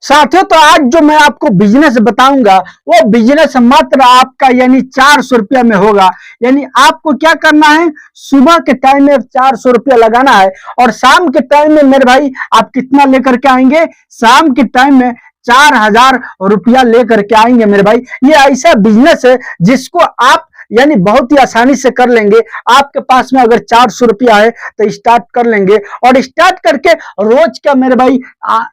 साथियों, तो आज जो मैं आपको बिजनेस बताऊंगा वो बिजनेस मात्र आपका यानी 400 रुपया में होगा। यानी आपको क्या करना है, सुबह के टाइम में 400 रुपया लगाना है और शाम के टाइम में मेरे भाई आप कितना लेकर के आएंगे, शाम के टाइम में 4000 रुपया लेकर के आएंगे मेरे भाई। ये ऐसा बिजनेस है जिसको आप यानी बहुत ही आसानी से कर लेंगे। आपके पास में अगर 400 रुपया है तो स्टार्ट कर लेंगे और स्टार्ट करके रोज का मेरे भाई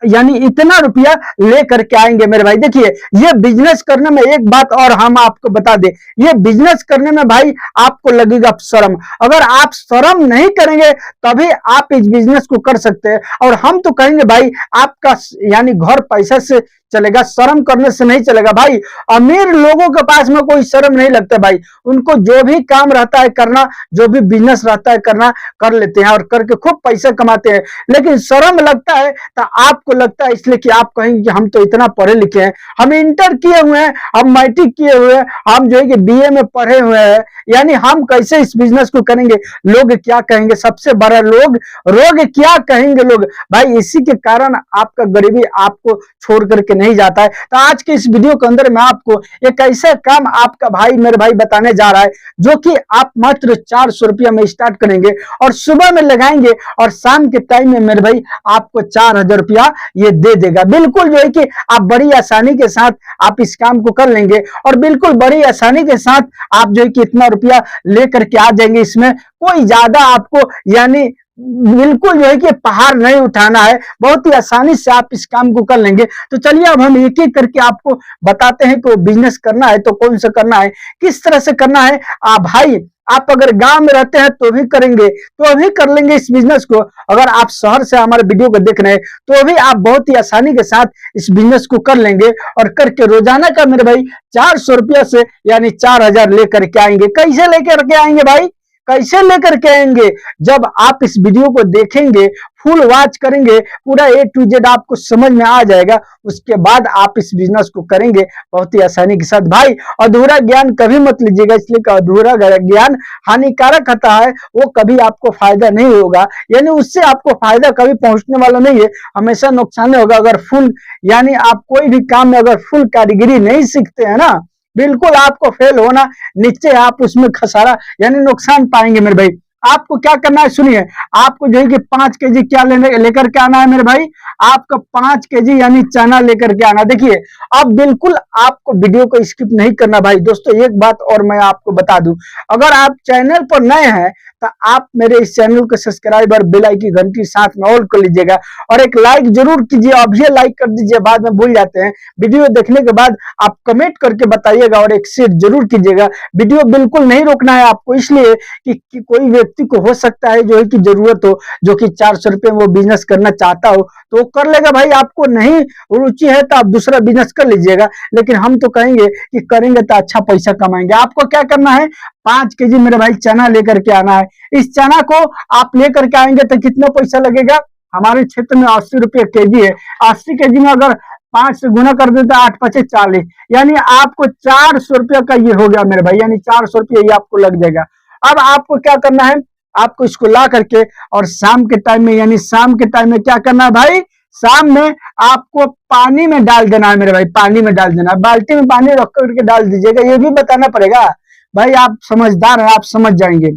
यानी इतना रुपया ले करके आएंगे मेरे भाई। देखिए, ये बिजनेस करने में एक बात और हम आपको बता दें, ये बिजनेस करने में भाई आपको लगेगा शर्म। अगर आप शर्म नहीं करेंगे तभी आप इस बिजनेस को कर सकते हैं। और हम तो कहेंगे भाई आपका यानी घर पैसा से चलेगा, शर्म करने से नहीं चलेगा भाई। अमीर लोगों के पास में कोई शर्म नहीं लगता भाई, उनको जो भी काम रहता है करना, जो भी बिजनेस रहता है करना, कर लेते हैं और करके खूब पैसा कमाते हैं। लेकिन शर्म लगता है तो आपको लगता है इसलिए कि आप कहेंगे कि हम तो इतना पढ़े लिखे हैं, हम इंटर किए हुए हैं, हम मैट्रिक किए हुए हैं, हम जो है कि बीए में पढ़े हुए हैं, यानी हम कैसे इस बिजनेस को करेंगे, लोग क्या कहेंगे, सबसे बड़ा लोग क्या कहेंगे लोग भाई। इसी के कारण आपका गरीबी आपको छोड़ करके नहीं जाता है। तो आज के इस वीडियो के अंदर मैं आपको एक ऐसा काम आपका भाई मेरे भाई बताने जा रहा है जो कि आप मात्र 400 रुपया में स्टार्ट करेंगे और सुबह में लगाएंगे और शाम के टाइम में मेरे भाई आपको 4000 रुपया ये दे देगा। बिल्कुल जो है कि आप बड़ी आसानी के साथ आप इस काम को कर लेंगे और बिल्कुल बड़ी आसानी के साथ आप जो है कि इतना रुपया लेकर के आ जाएंगे। इसमें कोई ज्यादा आपको यानी बिल्कुल जो है कि पहाड़ नहीं उठाना है, बहुत ही आसानी से आप इस काम को कर लेंगे। तो चलिए अब हम एक एक करके आपको बताते हैं कि बिजनेस करना है तो कौन सा करना है, किस तरह से करना है। भाई आप अगर गांव में रहते हैं तो भी करेंगे, तो भी कर लेंगे इस बिजनेस को। अगर आप शहर से हमारे वीडियो को देख रहे हैं तो भी आप बहुत ही आसानी के साथ इस बिजनेस को कर लेंगे और करके रोजाना का मेरे भाई 400 रुपया से यानी 4000 लेकर के आएंगे। कैसे लेकर के आएंगे भाई, कैसे लेकर के आएंगे, जब आप इस वीडियो को देखेंगे, फुल वॉच करेंगे, पूरा A to Z आपको समझ में आ जाएगा, उसके बाद आप इस बिजनेस को करेंगे बहुत ही आसानी के साथ। भाई अधूरा ज्ञान कभी मत लीजिएगा, इसलिए कि अधूरा ज्ञान हानिकारक होता है, वो कभी आपको फायदा नहीं होगा, यानी उससे आपको फायदा कभी पहुंचने वाला नहीं है, हमेशा नुकसान होगा। अगर फुल यानी आप कोई भी काम में अगर फुल कारीगरी नहीं सीखते हैं ना, बिल्कुल आपको फेल होना, नीचे आप उसमें खसारा यानी नुकसान पाएंगे मेरे भाई। आपको क्या करना है सुनिए, आपको जो है कि 5 kg क्या लेकर के आना है मेरे भाई, आपका 5 kg यानी चना लेकर के आना। देखिए अब बिल्कुल आपको वीडियो को स्किप नहीं करना भाई। दोस्तों एक बात और मैं आपको बता दूं, अगर आप चैनल पर नए हैं तो आप मेरे इस चैनल को सब्सक्राइब और बेल आइकन की घंटी साथ में ऑल कर लीजिएगा और एक लाइक जरूर कीजिए। अभी लाइक कर दीजिए, बाद में भूल जाते हैं। वीडियो देखने के बाद आप कमेंट करके बताइएगा और एक शेयर जरूर कीजिएगा। वीडियो बिल्कुल नहीं रोकना है आपको, इसलिए कि कोई व्यक्ति को हो सकता है जो है कि जरूरत हो, जो कि 400 रुपये में वो बिजनेस करना चाहता हो तो वो कर लेगा भाई। आपको नहीं रुचि है तो आप दूसरा बिजनेस कर लीजिएगा, लेकिन हम तो कहेंगे कि करेंगे तो अच्छा पैसा कमाएंगे। आपको क्या करना है, 5 kg मेरे भाई चना लेकर के आना है। इस चना को आप लेकर के आएंगे तो कितना पैसा लगेगा, हमारे क्षेत्र में 80 रुपये kg है। 80 kg में अगर 5 से गुना कर देते 8 5 40, यानी आपको 400 रुपया का ये हो गया मेरे भाई, यानी 400 रुपया ये आपको लग जाएगा। अब आपको क्या करना है, आपको इसको ला करके और शाम के टाइम में यानी शाम के टाइम में क्या करना है भाई, शाम में आपको पानी में डाल देना है मेरे भाई, पानी में डाल देना है, बाल्टी में पानी रख करके डाल दीजिएगा। ये भी बताना पड़ेगा भाई, आप समझदार हैं, आप समझ जाएंगे।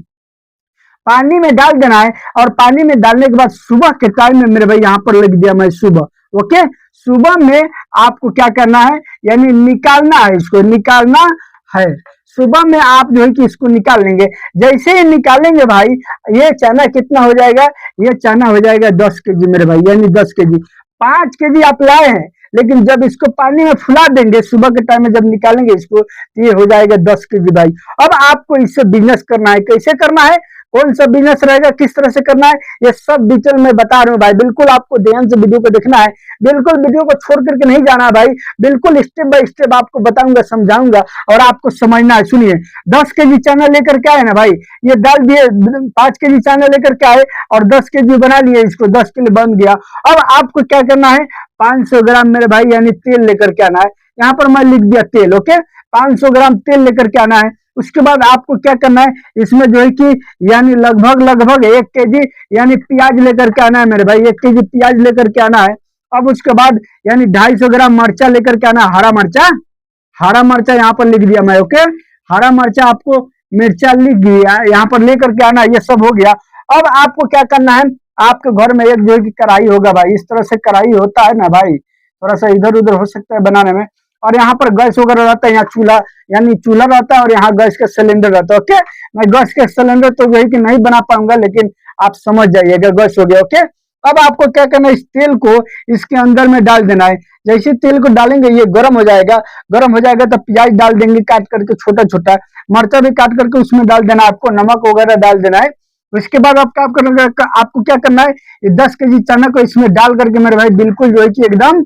पानी में डाल देना है और पानी में डालने के बाद सुबह के टाइम में मेरे भाई यहाँ पर लिख दिया मैं सुबह, ओके। सुबह में आपको क्या करना है, यानी निकालना है, इसको निकालना है। सुबह में आप जो है कि इसको निकाल लेंगे। जैसे ही निकालेंगे भाई ये चना कितना हो जाएगा, ये चना हो जाएगा 10 kg मेरे भाई, यानी 10 kg। 5 kg आप लाए हैं, लेकिन जब इसको पानी में फुला देंगे सुबह के टाइम में जब निकालेंगे इसको तो ये हो जाएगा 10 kg भाई। अब आपको इससे बिजनेस करना है, कैसे करना है, कौन सा बिजनेस रहेगा, किस तरह से करना है, ये सब डिटेल में बता रहा हूँ भाई। बिल्कुल आपको ध्यान से वीडियो को देखना है, बिल्कुल वीडियो को छोड़ करके नहीं जाना है भाई, बिल्कुल स्टेप बाय स्टेप आपको बताऊंगा, समझाऊंगा और आपको समझना है। सुनिए 10 kg चना लेकर के आए ना भाई, ये डाल दिए, 5 kg चना लेकर के आए और 10 kg बना लिए, इसको 10 किलो बन गया। अब आपको क्या करना है, 500 ग्राम मेरे भाई यानी तेल लेकर के आना है। यहाँ पर मैं लिख दिया तेल, ओके। 500 ग्राम तेल लेकर के आना है। उसके बाद आपको क्या करना है, इसमें जो है कि यानी लगभग 1 kg यानी प्याज लेकर के आना है मेरे भाई, 1 kg प्याज लेकर के आना है। अब उसके बाद यानी 250 ग्राम मिर्चा लेकर के आना, हरा मिर्चा यहाँ पर लिख दिया मैं। ओके, हरा मिर्चा आपको मिर्चा लिख दिया, यहाँ पर लेकर के आना। ये सब हो गया। अब आपको क्या करना है, आपके घर में एक जो है कि कढ़ाई होगा भाई, इस तरह से कढ़ाई होता है ना भाई, थोड़ा सा इधर उधर हो सकता है बनाने में। और यहाँ पर गैस वगैरह रहता है, यहाँ चूल्हा यानी चूल्हा रहता है, और यहाँ गैस का सिलेंडर रहता है। ओके, मैं गैस के सिलेंडर तो वही कि नहीं बना पाऊंगा, लेकिन आप समझ जाइएगा, गैस हो गया। ओके, अब आपको क्या करना है, इस तेल को इसके अंदर में डाल देना है। जैसे तेल को डालेंगे ये गर्म हो जाएगा, गर्म हो जाएगा तो प्याज डाल देंगे काट करके छोटा छोटा, मर्चा भी काट करके उसमें डाल देना, आपको नमक वगैरह डाल देना है। उसके बाद आपको क्या करना है, ये 10 केजी चना को इसमें डाल करके मेरे भाई बिल्कुल जो है कि एकदम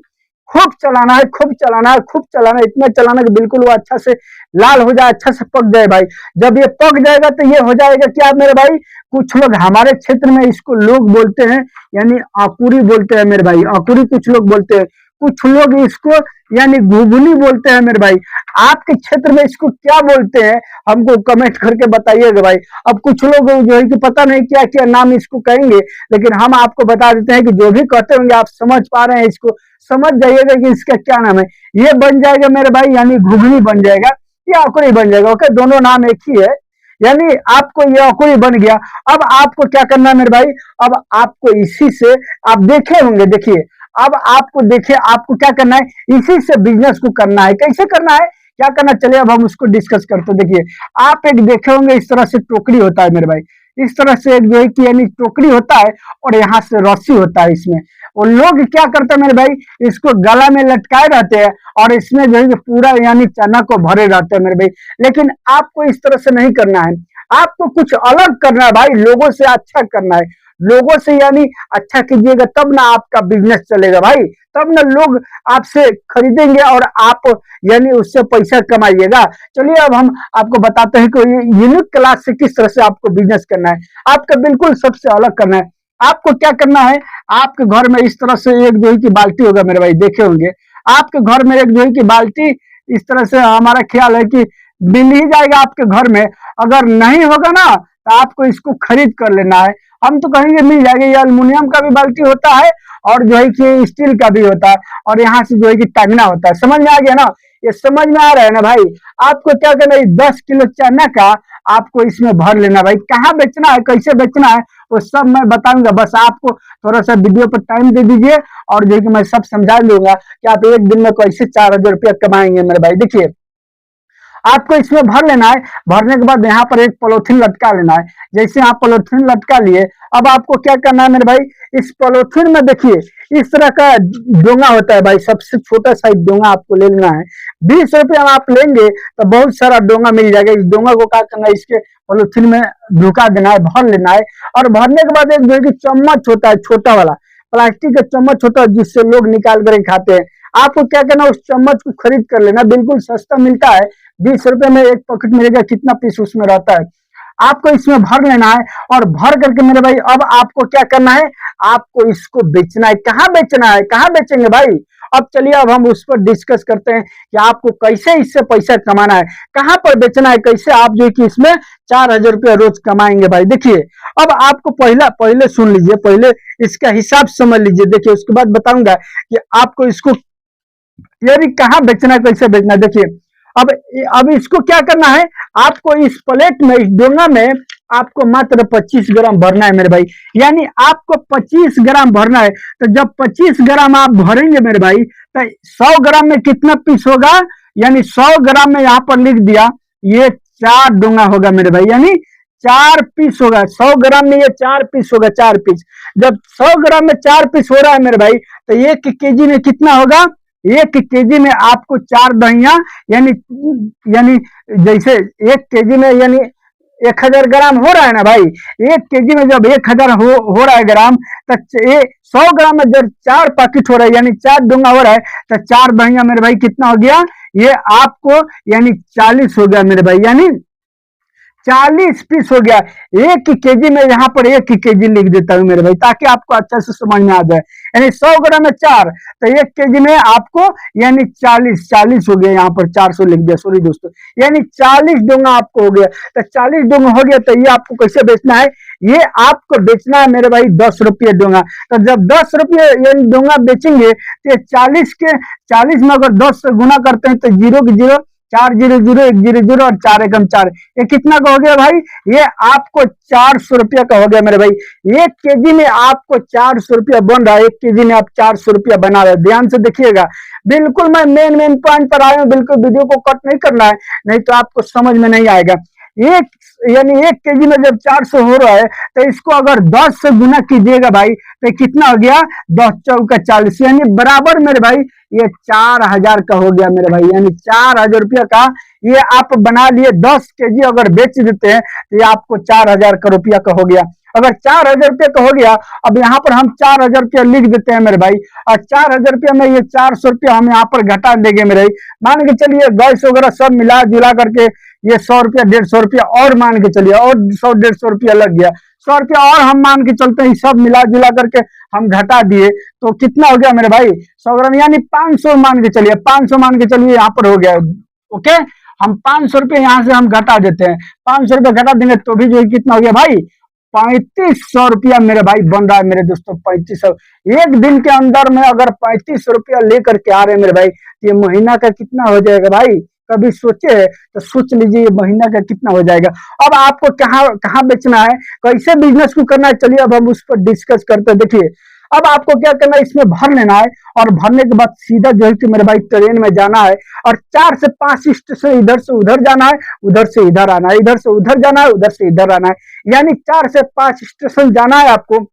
खूब चलाना है, खूब चलाना है, खूब चलाना है, इतना चलाना कि बिल्कुल वो अच्छा से लाल हो जाए, अच्छा से पक जाए भाई। जब ये पक जाएगा तो ये हो जाएगा क्या मेरे भाई, कुछ लोग हमारे क्षेत्र में इसको लोग बोलते हैं यानी आकुरी बोलते हैं मेरे भाई, आकुरी कुछ लोग बोलते हैं, कुछ लोग इसको यानी घुघनी बोलते हैं मेरे भाई। आपके क्षेत्र में इसको क्या बोलते हैं हमको कमेंट करके बताइएगा भाई। अब कुछ लोग जो है कि पता नहीं क्या क्या नाम इसको कहेंगे, लेकिन हम आपको बता देते हैं कि जो भी कहते होंगे आप समझ पा रहे हैं, इसको समझ जाइएगा कि इसका क्या नाम है। ये बन जाएगा मेरे भाई यानी घुघनी बन जाएगा या अकुरी बन जाएगा। ओके, दोनों नाम एक ही है, यानी आपको ये अकुरी बन गया। अब आपको क्या करना है मेरे भाई, अब आपको इसी से आप देखे होंगे, देखिए अब आपको देखिए आपको क्या करना है, इसी से बिजनेस को करना है। कैसे करना है, क्या करना, चलिए अब हम उसको डिस्कस करते हैं। देखिए आप एक देखे होंगे इस तरह से टोकरी होता है मेरे भाई, इस तरह से एक जो है कि यानी टोकरी होता है और यहाँ से रस्सी होता है इसमें। और लोग क्या करते हैं मेरे भाई, इसको गला में लटकाए रहते हैं और इसमें जो है कि पूरा यानी चना को भरे रहते हैं मेरे भाई। लेकिन आपको इस तरह से नहीं करना है, आपको कुछ अलग करना है भाई, लोगों से अच्छा करना है, लोगों से यानी अच्छा कीजिएगा तब ना आपका बिजनेस चलेगा भाई, तब ना लोग आपसे खरीदेंगे और आप यानी उससे पैसा कमाइएगा। चलिए अब हम आपको बताते हैं कि यूनिक क्लास से किस तरह से आपको बिजनेस करना है, आपका बिल्कुल सबसे अलग करना है। आपको क्या करना है, आपके घर में इस तरह से एक जो है कि बाल्टी होगा मेरे भाई, देखे होंगे आपके घर में एक जो है कि बाल्टी इस तरह से, हमारा ख्याल है कि मिल ही जाएगा आपके घर में। अगर नहीं होगा ना तो आपको इसको खरीद कर लेना है। हम तो कहेंगे मिल जाएगा, ये अल्युमिनियम का भी बाल्टी होता है और जो है कि स्टील का भी होता है, और यहाँ से जो है कि टांगना होता है। समझ में आ गया ना, ये समझ में आ रहा है ना भाई। आपको क्या करना है, 10 किलो चना का आपको इसमें भर लेना भाई। कहाँ बेचना है, कैसे बेचना है, वो सब मैं बताऊंगा, बस आपको थोड़ा सा वीडियो पर टाइम दे दीजिए और जो है कि मैं सब समझा दूंगा कि आप एक दिन में कैसे 4,000 रुपया कमाएंगे मेरे भाई। देखिए आपको इसमें भर लेना है, भरने के बाद यहाँ पर एक पॉलिथीन लटका लेना है। जैसे आप पॉलिथीन लटका लिए, अब आपको क्या करना है मेरे भाई, इस पॉलिथीन में देखिए इस तरह का डोंगा होता है भाई, सबसे छोटा साइज डोंगा आपको ले लेना है। 20 रुपया में आप लेंगे तो बहुत सारा डोंगा मिल जाएगा। इस डोंगा को क्या करना है, इसके पॉलिथीन में ढुका देना है, भर लेना है। और भरने के बाद एक जो है कि चम्मच होता है छोटा वाला, प्लास्टिक का चम्मच होता है जिससे लोग निकाल कर खाते हैं। आपको क्या करना है, उस चम्मच को खरीद कर लेना, बिल्कुल सस्ता मिलता है, 20 रुपए में एक पैकेट मिलेगा, कितना पीस उसमें रहता है। आपको इसमें भर लेना है और भर करके मेरे भाई अब आपको क्या करना है, आपको इसको बेचना है। कहाँ बेचना है, कहाँ बेचेंगे भाई, अब चलिए अब हम उस पर डिस्कस करते हैं कि आपको कैसे इससे पैसा कमाना है, कहाँ पर बेचना है, कैसे आप जो कि इसमें 4,000 रुपया रोज कमाएंगे भाई। देखिए अब आपको पहले सुन लीजिए, पहले इसका हिसाब समझ लीजिए। देखिए उसके बाद बताऊंगा कि आपको इसको यानी कहाँ बेचना है, कैसे बेचना है। देखिए अब इसको क्या करना है, आपको इस प्लेट में, इस डोंगा में आपको मात्र 25 ग्राम भरना है मेरे भाई, यानी आपको 25 ग्राम भरना है। तो जब 25 ग्राम आप भरेंगे मेरे भाई तो 100 ग्राम में कितना पीस होगा, यानी 100 ग्राम में यहाँ पर लिख दिया ये 4 डोंगा होगा मेरे भाई, यानी 4 पीस होगा। 100 ग्राम में ये 4 पीस होगा, 4 पीस। जब 100 ग्राम में 4 पीस हो रहा है मेरे भाई तो 1 केजी में कितना होगा, 1 केजी में आपको 4 दहिया यानी जैसे 1 केजी में यानी 1,000 ग्राम हो रहा है ना भाई, 1 केजी में जब 1,000 हो रहा है ग्राम तो 100 ग्राम में जब 4 पैकेट हो रहा है यानी 4 डोंगा हो रहा है तो 4 दहिया मेरे भाई कितना हो गया, ये आपको यानी 40 हो गया मेरे भाई, यानी 40 पीस हो गया। 1 केजी में यहाँ पर 1 केजी लिख देता हूँ मेरे भाई, ताकि आपको अच्छा से समझ में आ जाए। यानी 100 ग्राम में 4, तो 1 केजी में आपको यानी 40 हो गया, यहाँ पर 400 लिख दिया, सॉरी दोस्तों, यानी 40 डोंगा आपको हो गया। तो 40 डोंगा हो गया, तो ये आपको कैसे बेचना है, ये आपको बेचना है मेरे भाई 10 रुपये डोंगा। तो जब 10 रुपये यानी डोंगा बेचेंगे, तो 40 में अगर 10 से गुना करते हैं, तो 0 की 0, 4 0 0 1 0 0 और 4 एकम 4, ये कितना का हो गया भाई, ये आपको 400 रुपया का हो गया मेरे भाई। 1 केजी में आपको 400 रुपया बन रहा है, 1 केजी में आप 400 रुपया बना रहे हैं। ध्यान से देखिएगा, बिल्कुल मैं मेन पॉइंट पर आया हूँ, बिल्कुल वीडियो को कट नहीं करना है, नहीं तो आपको समझ में नहीं आएगा। एक यानी 1 केजी में जब 400 हो रहा है, तो इसको अगर 10 से गुना कीजिएगा भाई, तो कितना हो गया, 10 चौका 40, यानी बराबर मेरे भाई ये 4000 का हो गया मेरे भाई, यानी 4000 रुपया का ये आप बना लिए। 10 केजी अगर बेच देते हैं, तो ये आपको 4000 का रुपया का हो गया। अगर 4000 रुपये का हो गया, अब यहाँ पर हम 4000 रुपया लिख देते हैं मेरे भाई, और 4000 रुपया में ये 400 रुपया हम यहाँ पर घटा देंगे मेरे भाई। मान के चलिए गैस वगैरह सब मिला जुला करके ये 100 रुपया 150 रुपया और मान के चलिए, और 100 150 रुपया लग गया, 100 रुपया और हम मान के चलते हैं, सब मिला जुला करके हम घटा दिए, तो कितना हो गया मेरे भाई, 100 ग्राम यानी 500 मान के चलिए, 500 मान के चलिए यहाँ पर हो गया। ओके, हम 500 रुपये यहाँ से हम घटा देते हैं, 500 रुपये घटा देंगे तो भी जो है कितना हो गया भाई, 3500 रुपया मेरे भाई बन रहा है मेरे दोस्तों। 3500 एक दिन के अंदर में अगर 3500 रुपया लेकर के आ रहे हैं मेरे भाई, तो ये महीना का कितना हो जाएगा भाई, कभी सोचे तो सोच लीजिए ये महीना का कितना हो जाएगा। अब आपको कहाँ कहाँ बेचना है, कैसे बिजनेस को करना है, चलिए अब हम उस पर डिस्कस करते हैं। देखिए, अब आपको क्या करना है, इसमें भर लेना है, और भरने के बाद सीधा जो है कि मेरे भाई ट्रेन में जाना है, और 4 से 5 स्टेशन इधर से उधर जाना है, उधर से इधर आना है, इधर से उधर जाना है, उधर से इधर आना है, यानी 4 से 5 स्टेशन जाना है आपको,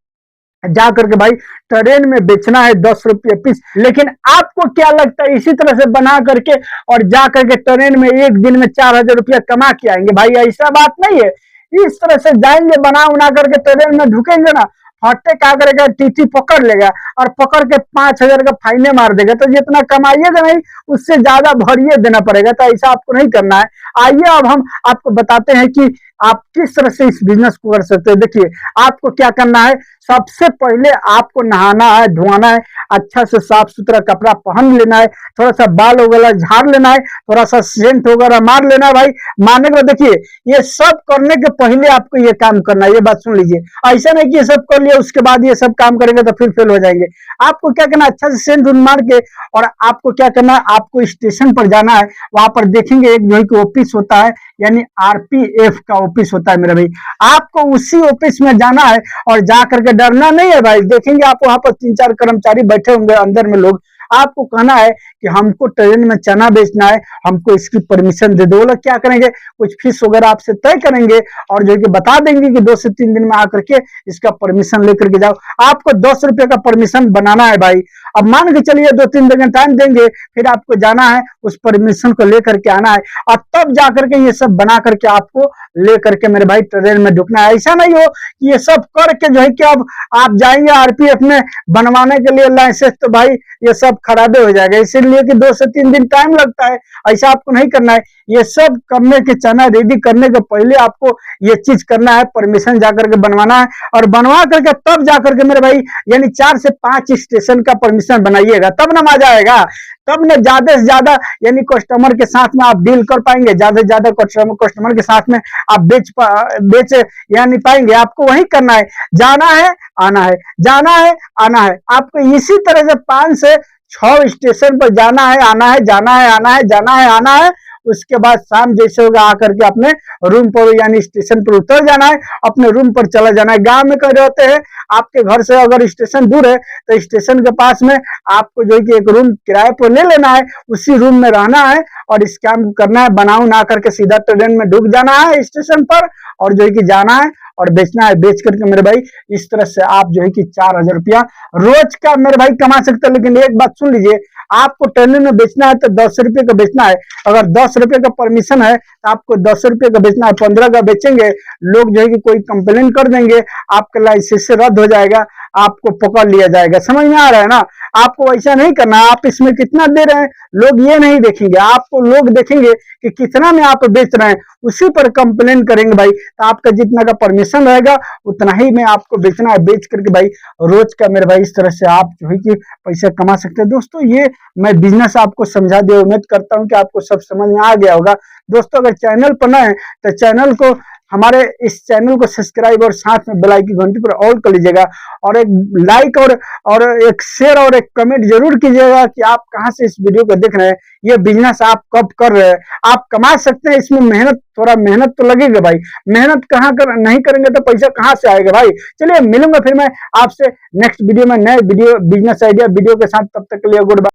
जा करके भाई ट्रेन में बेचना है 10 रुपये पीस। लेकिन आपको क्या लगता है, इसी तरह से बना करके और जा करके ट्रेन में एक दिन में 4000 रुपया कमा के आएंगे? भाई ऐसा बात नहीं है। इस तरह से जाएंगे, बना उना करके ट्रेन में ढुकेंगे ना, फटे क्या करेगा, टीटी पकड़ लेगा और पकड़ के 5000 का फाइने मार देगा, तो जितना कमाइएगा नहीं उससे ज्यादा भरिए देना पड़ेगा। तो ऐसा आपको नहीं करना है। आइए अब हम आपको बताते हैं कि आप किस तरह से इस बिजनेस को कर सकते हैं। देखिए, आपको क्या करना है, सबसे पहले आपको नहाना है, धोना है, अच्छा से साफ सुथरा कपड़ा पहन लेना है, थोड़ा सा बाल वगैरह झाड़ लेना है, थोड़ा सा सेंट वगैरह मार लेना है भाई। मारने के बाद देखिए, ये सब करने के पहले आपको ये काम करना है, ये बात सुन लीजिए। ऐसा नहीं कि ये सब कर लिया उसके बाद ये सब काम करेंगे तो फिर फेल हो जाएंगे। आपको क्या करना है, अच्छा से सेंट मार के, और आपको क्या करना है, आपको स्टेशन पर जाना है, वहां पर देखेंगे एक जो है कि ऑफिस होता है, यानी आरपीएफ का ऑफिस होता है मेरे भाई। आपको उसी ऑफिस में जाना है और जा करके डरना नहीं है भाई। देखेंगे आप वहां पर 3-4 कर्मचारी बैठे होंगे अंदर में लोग, आपको कहना है कि हमको ट्रेन में चना बेचना है, हमको इसकी परमिशन दे दो। वो लोग क्या करेंगे, कुछ फीस वगैरह आपसे तय करेंगे और जो कि बता देंगे कि 2 से 3 दिन में आकर के इसका परमिशन लेकर के जाओ। आपको 10 रुपये का परमिशन बनाना है भाई। अब मान के चलिए 2-3 दिन टाइम देंगे, फिर आपको जाना है, उस परमिशन को लेकर के आना है, और तब जाकर के ये सब बना करके आपको लेकर के मेरे भाई ट्रेन में ढुकना है। ऐसा नहीं हो कि ये सब करके जो है कि अब आप जाएंगे आरपीएफ में बनवाने के लिए लाइसेंस, तो भाई ये सब खराबे हो जाएगा, इसीलिए कि 2 से 3 दिन टाइम लगता है। ऐसा आपको नहीं करना है। ये सब करने के चना रेडी करने के पहले आपको ये चीज करना है, परमिशन जाकर के बनवाना है, और बनवा करके तब जाकर के मेरे भाई यानी 4 से 5 स्टेशन का परमिशन बनाइएगा, तब ना मजा आएगा। तब ना ज्यादा से ज्यादा यानी कस्टमर के साथ में आप डील कर पाएंगे, ज्यादा से ज्यादा कस्टमर के साथ में आप बेच यानी पाएंगे। आपको वही करना है, जाना है आना है, जाना है आना है। आपको इसी तरह से 5 से 6 स्टेशन पर जाना है आना है, जाना है आना है, जाना है आना है। उसके बाद शाम जैसे होगा आकर के अपने रूम पर यानी स्टेशन पर उतर जाना है, अपने रूम पर चला जाना है। गांव में कहीं रहते हैं, आपके घर से अगर स्टेशन दूर है तो स्टेशन के पास में आपको जो है कि एक रूम किराए पर ले लेना है, उसी रूम में रहना है और इस काम को करना है। बनाऊ ना करके सीधा ट्रेन में ढुक जाना है स्टेशन पर, और जो है कि जाना है और बेचना है। बेच करके मेरे भाई इस तरह से आप जो है कि 4000 रुपया रोज का मेरे भाई कमा सकते हैं। लेकिन एक बात सुन लीजिए, आपको ट्रेन में बेचना है तो 10 रुपये का बेचना है। अगर 10 रुपये का परमिशन है तो आपको 10 रुपये का बेचना है। 15 का बेचेंगे, लोग जो है कि कोई कंप्लेन कर देंगे, आपका लाइसेंस रद्द हो जाएगा, आपको पकड़ लिया जाएगा। समझ में आ रहा है ना? आपको ऐसा नहीं करना। आप इसमें कितना दे रहे हैं लोग ये नहीं देखेंगे, आपको लोग देखेंगे कि कितना में आप बेच रहे हैं, उसी पर कंप्लेन करेंगे भाई। तो आपका जितना का परमिशन रहेगा उतना ही में आपको बेचना है। बेच करके भाई रोज का मेरे भाई इस तरह से आप जो है कि पैसे कमा सकते हैं। दोस्तों ये मैं बिजनेस आपको समझा दिया, उम्मीद करता हूं कि आपको सब समझ में आ गया होगा। दोस्तों अगर चैनल पर नए हैं तो चैनल को, हमारे इस चैनल को सब्सक्राइब और साथ में बेल आइकन घंटी पर ऑल कर लीजिएगा, और एक लाइक और एक शेयर और एक कमेंट जरूर कीजिएगा कि आप कहां से इस वीडियो को देख रहे हैं, ये बिजनेस आप कब कर रहे हैं। आप कमा सकते हैं, इसमें मेहनत, थोड़ा मेहनत तो लगेगा भाई। मेहनत नहीं करेंगे तो पैसा कहां से आएगा भाई। चलिए मिलूंगा फिर मैं आपसे नेक्स्ट वीडियो में नए वीडियो बिजनेस आइडिया वीडियो के साथ। तब तक के लिए गुड बाय।